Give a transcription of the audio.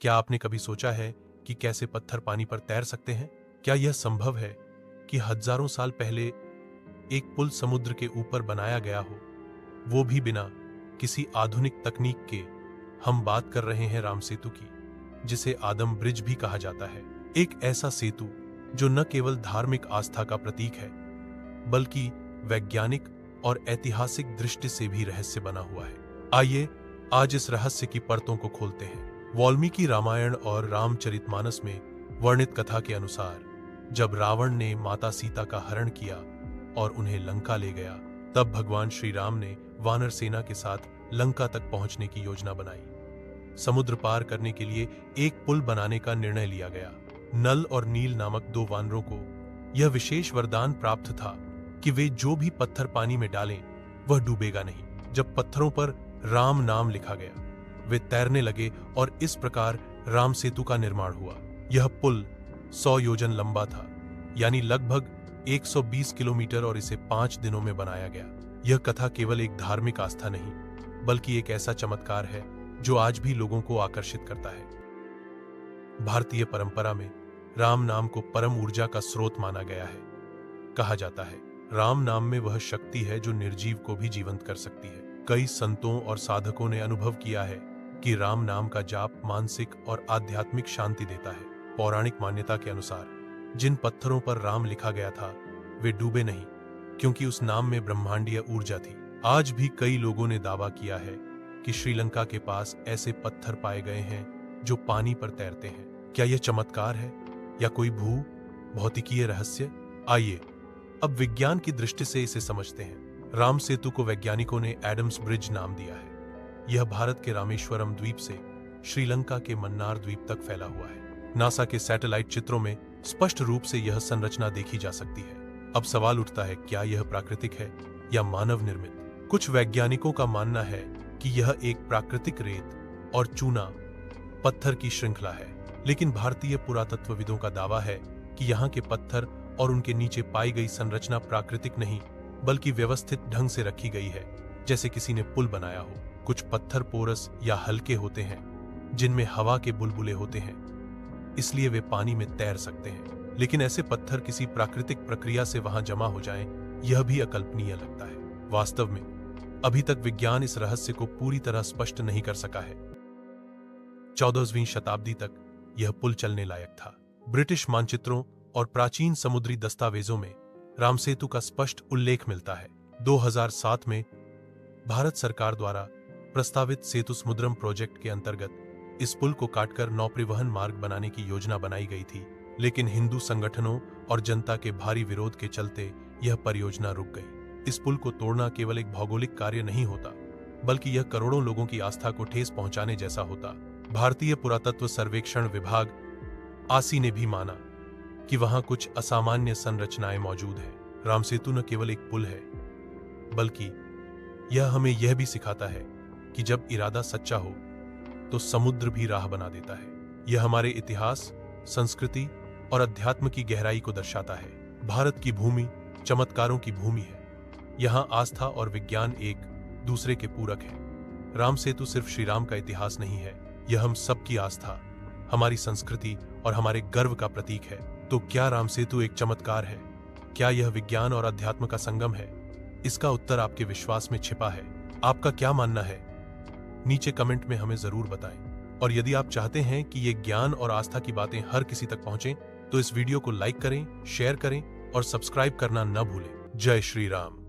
क्या आपने कभी सोचा है कि कैसे पत्थर पानी पर तैर सकते हैं? क्या यह संभव है कि हजारों साल पहले एक पुल समुद्र के ऊपर बनाया गया हो, वो भी बिना किसी आधुनिक तकनीक के? हम बात कर रहे हैं राम सेतु की, जिसे आदम ब्रिज भी कहा जाता है। एक ऐसा सेतु जो न केवल धार्मिक आस्था का प्रतीक है, बल्कि वैज्ञानिक और ऐतिहासिक दृष्टि से भी रहस्य बना हुआ है। आइए आज इस रहस्य की परतों को खोलते हैं। वाल्मीकि रामायण और रामचरितमानस में वर्णित कथा के अनुसार जब रावण ने माता सीता का हरण किया और उन्हें लंका ले गया, तब भगवान श्री राम ने वानर सेना के साथ लंका तक पहुंचने की योजना बनाई। समुद्र पार करने के लिए एक पुल बनाने का निर्णय लिया गया। नल और नील नामक दो वानरों को यह विशेष वरदान प्राप्त था कि वे जो भी पत्थर पानी में डालें वह डूबेगा नहीं। जब पत्थरों पर राम नाम लिखा गया, वे तैरने लगे और इस प्रकार राम सेतु का निर्माण हुआ। यह पुल 100 योजन लंबा था, यानी लगभग 120 किलोमीटर, और इसे 5 दिनों में बनाया गया। यह कथा केवल एक धार्मिक आस्था नहीं, बल्कि एक ऐसा चमत्कार है जो आज भी लोगों को आकर्षित करता है। भारतीय परंपरा में राम नाम को परम ऊर्जा का स्रोत माना गया है। कहा जाता है, राम नाम में वह शक्ति है जो निर्जीव को भी जीवंत कर सकती है। कई संतों और साधकों ने अनुभव किया है कि राम नाम का जाप मानसिक और आध्यात्मिक शांति देता है। पौराणिक मान्यता के अनुसार जिन पत्थरों पर राम लिखा गया था, वे डूबे नहीं, क्योंकि उस नाम में ब्रह्मांडीय ऊर्जा थी। आज भी कई लोगों ने दावा किया है कि श्रीलंका के पास ऐसे पत्थर पाए गए हैं जो पानी पर तैरते हैं। क्या यह चमत्कार है या कोई भौतिकीय रहस्य? आइए अब विज्ञान की दृष्टि से इसे समझते हैं। राम सेतु को वैज्ञानिकों ने एडम्स ब्रिज नाम दिया है। यह भारत के रामेश्वरम द्वीप से श्रीलंका के मन्नार द्वीप तक फैला हुआ है। नासा के सैटेलाइट चित्रों में स्पष्ट रूप से यह संरचना देखी जा सकती है। अब सवाल उठता है, क्या यह प्राकृतिक है या मानव निर्मित? कुछ वैज्ञानिकों का मानना है कि यह एक प्राकृतिक रेत और चूना पत्थर की श्रृंखला है, लेकिन भारतीय पुरातत्वविदों का दावा है कि यहाँ के पत्थर और उनके नीचे पाई गई संरचना प्राकृतिक नहीं, बल्कि व्यवस्थित ढंग से रखी गई है, जैसे किसी ने पुल बनाया हो। कुछ पत्थर पोरस या हल्के होते हैं, जिनमें हवा के बुलबुले होते हैं, इसलिए वे पानी में तैर सकते हैं। लेकिन ऐसे पत्थर किसी प्राकृतिक प्रक्रिया से वहां जमा हो जाएं, यह भी अकल्पनीय लगता है। वास्तव में अभी तक विज्ञान इस रहस्य को पूरी तरह स्पष्ट नहीं कर सका है। 14वीं शताब्दी तक यह पुल चलने लायक था। ब्रिटिश मानचित्रों और प्राचीन समुद्री दस्तावेजों में राम सेतु का स्पष्ट उल्लेख मिलता है। 2007 में भारत सरकार द्वारा प्रस्तावित सेतु समुद्रम प्रोजेक्ट के अंतर्गत इस पुल को काटकर नौपरिवहन मार्ग बनाने की योजना बनाई गई थी, लेकिन हिंदू संगठनों और जनता के भारी विरोध के चलते यह परियोजना रुक गई। इस पुल को तोड़ना केवल एक भौगोलिक कार्य नहीं होता, बल्कि यह करोड़ों लोगों की आस्था को ठेस पहुंचाने जैसा होता। भारतीय पुरातत्व सर्वेक्षण विभाग आसी ने भी माना कि वहां कुछ असामान्य संरचनाएं मौजूद हैं। राम सेतु न केवल एक पुल है, बल्कि यह हमें यह भी सिखाता है कि जब इरादा सच्चा हो तो समुद्र भी राह बना देता है। यह हमारे इतिहास, संस्कृति और अध्यात्म की गहराई को दर्शाता है। भारत की भूमि चमत्कारों की भूमि है। यहाँ आस्था और विज्ञान एक दूसरे के पूरक हैं। राम सेतु सिर्फ श्री राम का इतिहास नहीं है, यह हम सबकी आस्था, हमारी संस्कृति और हमारे गर्व का प्रतीक है। तो क्या राम सेतु एक चमत्कार है? क्या यह विज्ञान और अध्यात्म का संगम है? इसका उत्तर आपके विश्वास में छिपा है। आपका क्या मानना है? नीचे कमेंट में हमें जरूर बताएं। और यदि आप चाहते हैं कि ये ज्ञान और आस्था की बातें हर किसी तक पहुंचें, तो इस वीडियो को लाइक करें, शेयर करें और सब्सक्राइब करना न भूलें। जय श्री राम।